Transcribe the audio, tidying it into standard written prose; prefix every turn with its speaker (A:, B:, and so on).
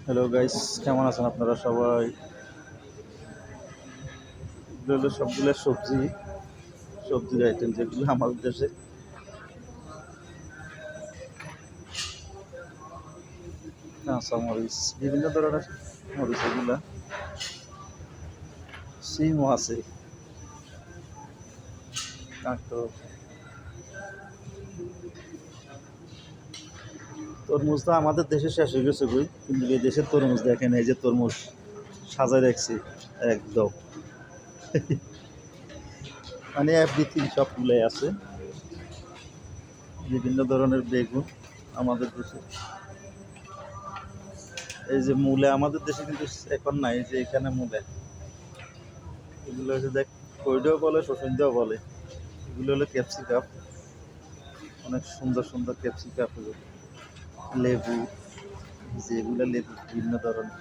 A: Hello guys, কেমন আছেন আপনারা সবাই? এগুলো হলো সবগুলো সবজির আইটেম যেগুলো আমাদের দেশে কাঁচা মরিচ, বিভিন্ন ধরনের মরিচ, এগুলা সিমও আছে, কাঁকড়, তরমুজ তো আমাদের দেশে শেষ হয়ে গেছে বই, কিন্তু এই দেশের তরমুজ দেখেন, এই যে তরমুজ সাজায় রাখছি একদম, মানে এভরিথিং সবগুলাই আছে। বিভিন্ন ধরনের বেগুন আমাদের দেশে, এই যে মূলে আমাদের দেশে কিন্তু এখন নাই, এই যে এখানে মূলে এগুলো হচ্ছে দেখ, কইডাও বলে শসিন্দাও বলে, এগুলো হলো ক্যাপসিকাম, অনেক সুন্দর সুন্দর ক্যাপসিকাম, লেবু, যেগুলো লেবু বিভিন্ন ধরনের,